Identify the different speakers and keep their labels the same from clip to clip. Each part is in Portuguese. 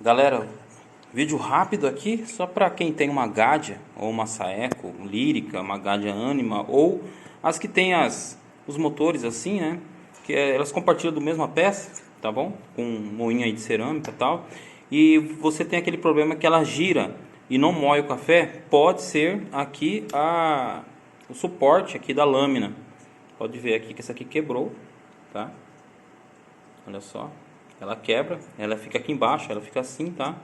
Speaker 1: Galera, vídeo rápido aqui, só para quem tem uma Gadia ou uma Saeco Lírica, uma Gadia Anima, ou as que tem os motores assim, né? Que elas compartilham do mesma peça, tá bom? Com moinha aí de cerâmica e tal. E você tem aquele problema que ela gira e não moe o café. Pode ser aqui o suporte aqui da lâmina. Pode ver aqui que essa aqui quebrou, tá? Olha só. Ela quebra, ela fica aqui embaixo, ela fica assim, tá?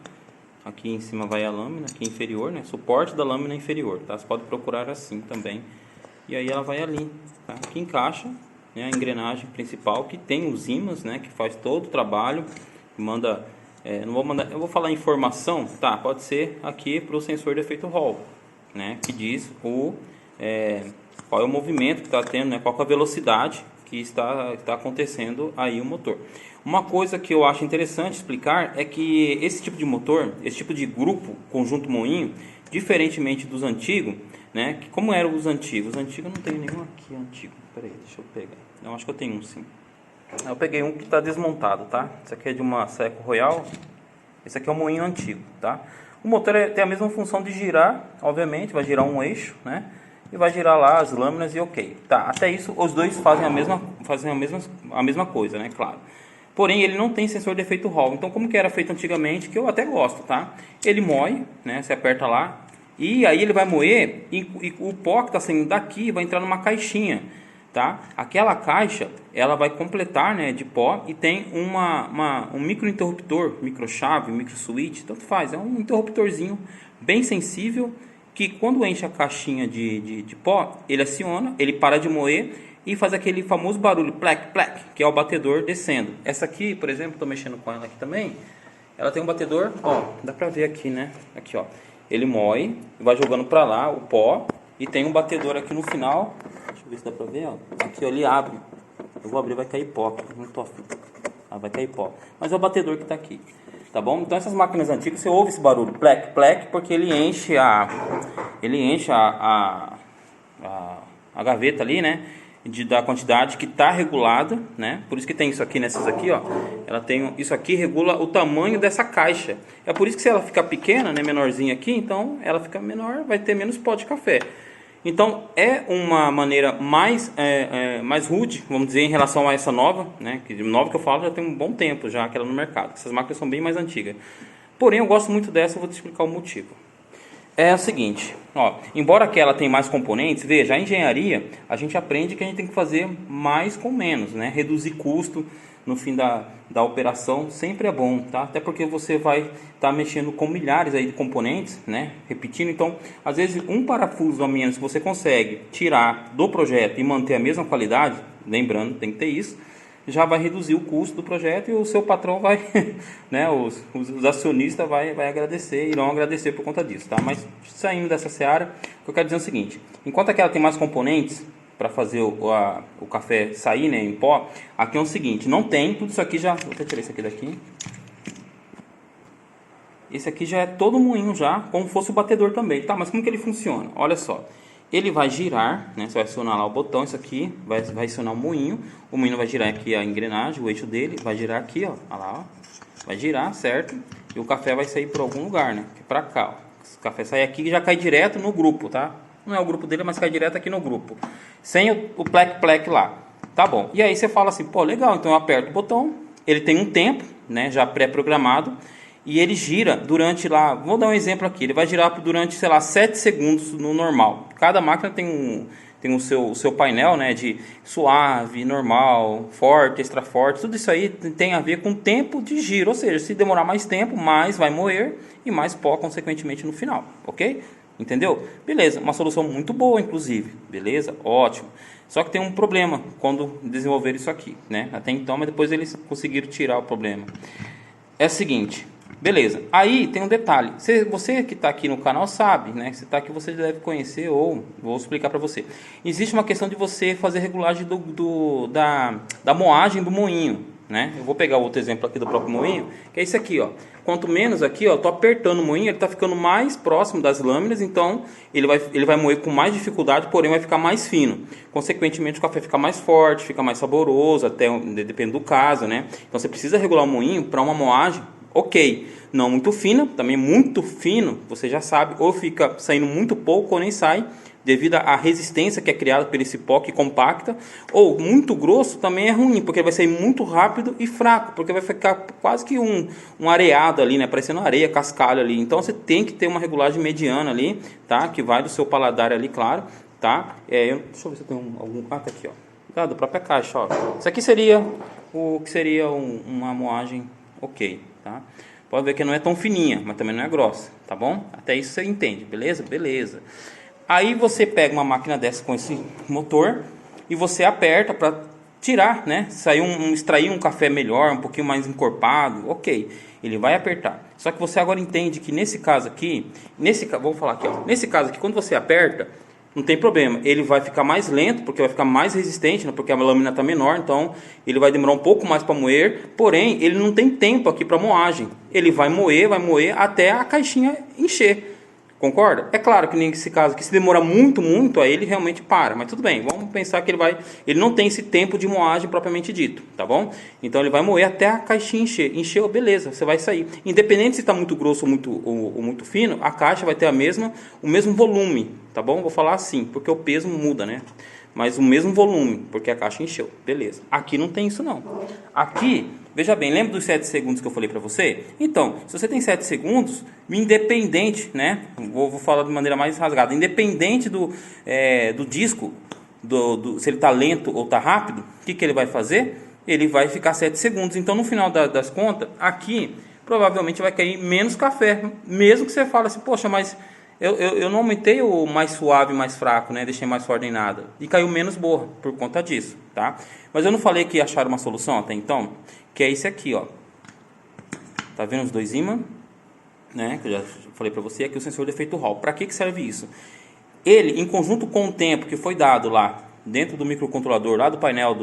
Speaker 1: Aqui em cima vai a lâmina, aqui inferior, né? Suporte da lâmina inferior, tá? Você pode procurar assim também. E aí ela vai ali, tá? Aqui encaixa, né, a engrenagem principal, que tem os ímãs, né? Que faz todo o trabalho. Manda, não vou mandar, eu vou falar informação, tá? Pode ser aqui para o sensor de efeito Hall, né? Que diz qual é o movimento que está tendo, né? Qual é a velocidade que está acontecendo aí o motor. Uma coisa que eu acho interessante explicar é que esse tipo de motor, esse tipo de grupo, conjunto moinho, diferentemente dos antigos, né? Que como eram os antigos? Os antigos eu não tenho nenhum aqui antigo. Peraí, deixa eu pegar. Não, acho que eu tenho um sim. Eu peguei um que está desmontado, tá? Esse aqui é de uma Seco Royal. Esse aqui é um moinho antigo, tá? O motor tem a mesma função de girar, obviamente, vai girar um eixo, né? E vai girar lá as lâminas e ok. Tá, até isso os dois fazem a mesma coisa, né? Claro. Porém, ele não tem sensor de efeito Hall. Então, como que era feito antigamente, que eu até gosto, tá? Ele moe, né? Você aperta lá, e aí ele vai moer, e o pó que está saindo daqui vai entrar numa caixinha, tá? Aquela caixa, ela vai completar, né, de pó, e tem um micro interruptor, micro chave, micro switch, tanto faz. É um interruptorzinho bem sensível, que quando enche a caixinha de pó, ele aciona, ele para de moer, e faz aquele famoso barulho, plec, plec, que é o batedor descendo. Essa aqui, por exemplo, estou mexendo com ela aqui também, ela tem um batedor, ó, dá pra ver aqui, né? Aqui, ó, ele moe, vai jogando pra lá o pó, e tem um batedor aqui no final, deixa eu ver se dá pra ver, ó, aqui, ó, ele abre, eu vou abrir, vai cair pó, não tô afim, vai cair pó, mas é o batedor que tá aqui, tá bom? Então essas máquinas antigas, você ouve esse barulho, plec, plec, porque ele enche a gaveta ali, né? Da quantidade que está regulada, né? Por isso que tem isso aqui nessas aqui, ó. Ela tem isso aqui, regula o tamanho dessa caixa. É por isso que se ela ficar pequena, né, menorzinha aqui, então ela fica menor, vai ter menos pó de café. Então é uma maneira mais rude, vamos dizer, em relação a essa nova, né? Que nova que eu falo já tem um bom tempo já que ela no mercado. Essas máquinas são bem mais antigas. Porém eu gosto muito dessa, eu vou te explicar o motivo. É o seguinte, ó, embora aquela tenha mais componentes, veja, a engenharia, a gente aprende que a gente tem que fazer mais com menos, né? Reduzir custo no fim da operação sempre é bom, tá? Até porque você vai estar mexendo com milhares aí de componentes, né? Repetindo, então, às vezes um parafuso a menos que você consegue tirar do projeto e manter a mesma qualidade, lembrando, tem que ter isso, já vai reduzir o custo do projeto e o seu patrão vai, né, os acionistas vai agradecer, irão agradecer por conta disso, tá? Mas saindo dessa seara, o que eu quero dizer é o seguinte, enquanto aquela tem mais componentes para fazer o café sair, né, em pó, aqui é o seguinte, não tem, tudo isso aqui já, vou até tirar isso aqui daqui, esse aqui já é todo moinho já, como fosse o batedor também, tá? Mas como que ele funciona? Olha só, ele vai girar, né? Você vai acionar lá o botão, isso aqui, vai acionar o moinho vai girar aqui a engrenagem, o eixo dele, vai girar aqui, ó, olha lá, ó, vai girar, certo? E o café vai sair por algum lugar, né? Pra cá, ó. O café sai aqui e já cai direto no grupo, tá? Não é o grupo dele, mas cai direto aqui no grupo, sem o plec-plec lá, tá bom? E aí você fala assim, pô, legal, então eu aperto o botão, ele tem um tempo, né, já pré-programado, e ele gira durante lá, vou dar um exemplo aqui, ele vai girar durante, sei lá, 7 segundos no normal. Cada máquina tem o seu painel, né, de suave, normal, forte, extra forte, tudo isso aí tem a ver com tempo de giro, ou seja, se demorar mais tempo, mais vai moer e mais pó consequentemente no final, ok? Entendeu? Beleza, uma solução muito boa inclusive, beleza? Ótimo. Só que tem um problema quando desenvolver isso aqui, né? Até então, mas depois eles conseguiram tirar o problema. É o seguinte, beleza, aí tem um detalhe, você que está aqui no canal sabe, né, você está aqui, você deve conhecer, ou vou explicar para você. Existe uma questão de você fazer regulagem da moagem do moinho, né? Eu vou pegar outro exemplo aqui do próprio moinho, que é esse aqui, ó. Quanto menos aqui, ó, tô apertando o moinho, ele está ficando mais próximo das lâminas, então ele vai moer com mais dificuldade, porém vai ficar mais fino. Consequentemente o café fica mais forte, fica mais saboroso, até depende do caso, né? Então você precisa regular o moinho para uma moagem ok. Não muito fina, também muito fino, você já sabe, ou fica saindo muito pouco ou nem sai, devido à resistência que é criada por esse pó que compacta, ou muito grosso também é ruim, porque vai sair muito rápido e fraco, porque vai ficar quase que um areado ali, né, parecendo areia, cascalho ali. Então você tem que ter uma regulagem mediana ali, tá, que vai do seu paladar ali, claro, tá. Deixa eu ver se eu tenho algum, tá aqui, ó, da própria caixa, ó. Isso aqui seria o que seria uma moagem ok, tá. Pode ver que não é tão fininha, mas também não é grossa, tá bom? Até isso você entende, beleza? Beleza. Aí você pega uma máquina dessa com esse motor e você aperta para tirar, né? Extrair um café melhor, um pouquinho mais encorpado, ok. Ele vai apertar. Só que você agora entende que nesse caso aqui, vamos falar aqui, ó. Nesse caso aqui, quando você aperta, não tem problema. Ele vai ficar mais lento, porque vai ficar mais resistente, né? Porque a lâmina está menor, então ele vai demorar um pouco mais para moer. Porém, ele não tem tempo aqui para moagem. Ele vai moer até a caixinha encher. Concorda? É claro que nesse caso aqui, se demora muito, aí ele realmente para. Mas tudo bem, vamos pensar que ele não tem esse tempo de moagem propriamente dito, tá bom? Então ele vai moer até a caixinha encher. Encheu, beleza, você vai sair. Independente se está muito grosso ou muito fino, a caixa vai ter o mesmo volume, tá bom? Vou falar assim, porque o peso muda, né? Mas o mesmo volume, porque a caixa encheu, beleza. Aqui não tem isso não. Aqui, veja bem, lembra dos 7 segundos que eu falei para você? Então, se você tem 7 segundos, independente, né? Vou falar de maneira mais rasgada. Independente do disco, se ele está lento ou está rápido, o que ele vai fazer? Ele vai ficar 7 segundos. Então, no final das contas, aqui, provavelmente vai cair menos café. Mesmo que você fale assim, poxa, mas eu não aumentei o mais suave, mais fraco, né? Deixei mais forte em nada. E caiu menos borra por conta disso, tá? Mas eu não falei que acharam uma solução até então? Que é esse aqui, ó. Tá vendo os dois ímãs? Né? Que eu já falei para você. Aqui o sensor de efeito Hall. Para que serve isso? Ele, em conjunto com o tempo que foi dado lá dentro do microcontrolador, lá do painel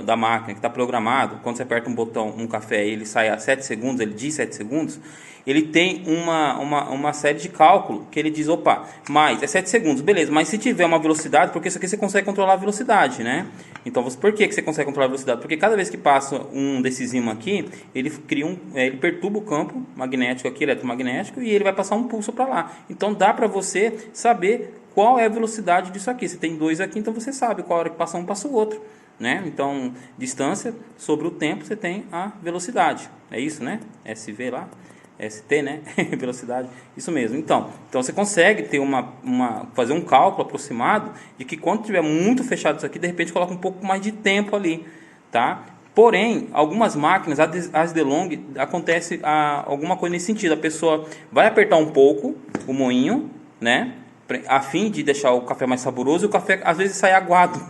Speaker 1: da máquina, que está programado, quando você aperta um botão, um café, ele sai a 7 segundos, ele diz 7 segundos, ele tem uma série de cálculo que ele diz, opa, mais, é 7 segundos, beleza, mas se tiver uma velocidade, porque isso aqui você consegue controlar a velocidade, né? Então, por que você consegue controlar a velocidade? Porque cada vez que passa um desses ímãs aqui, ele ele perturba o campo magnético aqui, eletromagnético, e ele vai passar um pulso para lá. Então, dá para você saber qual é a velocidade disso aqui. Você tem dois aqui, então você sabe qual hora que passa um, passa o outro, né? Então, distância sobre o tempo, você tem a velocidade. É isso, né? SV lá, ST, né? Velocidade, isso mesmo. Então você consegue ter fazer um cálculo aproximado de que quando tiver muito fechado isso aqui, de repente coloca um pouco mais de tempo ali, tá? Porém, algumas máquinas, as DeLonghi, acontece alguma coisa nesse sentido. A pessoa vai apertar um pouco o moinho, né? A fim de deixar o café mais saboroso, e o café às vezes sai aguado.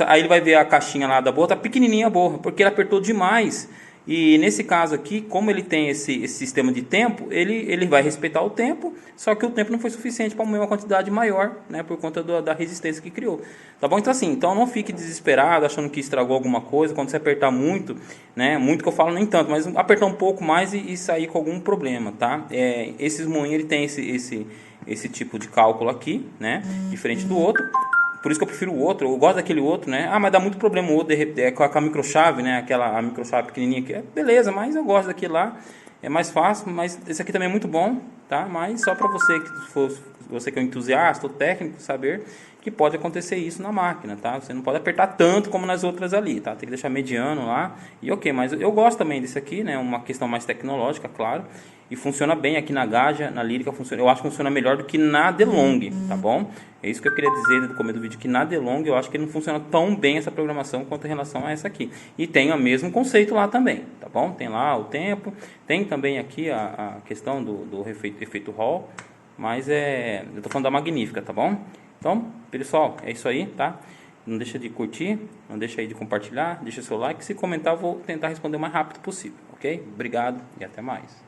Speaker 1: Aí ele vai ver a caixinha lá da borra, tá pequenininha a borra, porque ele apertou demais. E nesse caso aqui, como ele tem esse sistema de tempo, ele vai respeitar o tempo, só que o tempo não foi suficiente para moer uma quantidade maior, né, por conta da resistência que criou. Tá bom? Então assim, não fique desesperado, achando que estragou alguma coisa, quando você apertar muito, né, muito que eu falo nem tanto, mas apertar um pouco mais e sair com algum problema, tá? Esses moinhos, ele tem esse tipo de cálculo aqui, né, diferente do outro. Por isso que eu prefiro o outro, eu gosto daquele outro, né? Ah, mas dá muito problema o outro, com a microchave, né? A microchave pequenininha aqui. Beleza, mas eu gosto daquele lá. É mais fácil, mas esse aqui também é muito bom, tá? Mas só para você que é um entusiasta ou técnico, saber que pode acontecer isso na máquina, tá? Você não pode apertar tanto como nas outras ali, tá? Tem que deixar mediano lá. E ok, mas eu gosto também desse aqui, né? Uma questão mais tecnológica, claro. E funciona bem aqui na Gaja, na Lyrica, eu acho que funciona melhor do que na DeLonghi, tá bom? É isso que eu queria dizer no começo do vídeo, que na DeLonghi eu acho que não funciona tão bem essa programação quanto em relação a essa aqui. E tem o mesmo conceito lá também, tá bom? Tem lá o tempo, tem também aqui a questão do efeito Hall, mas eu tô falando da Magnífica, tá bom? Então, pessoal, é isso aí, tá? Não deixa de curtir, não deixa aí de compartilhar, deixa seu like, se comentar eu vou tentar responder o mais rápido possível, ok? Obrigado e até mais.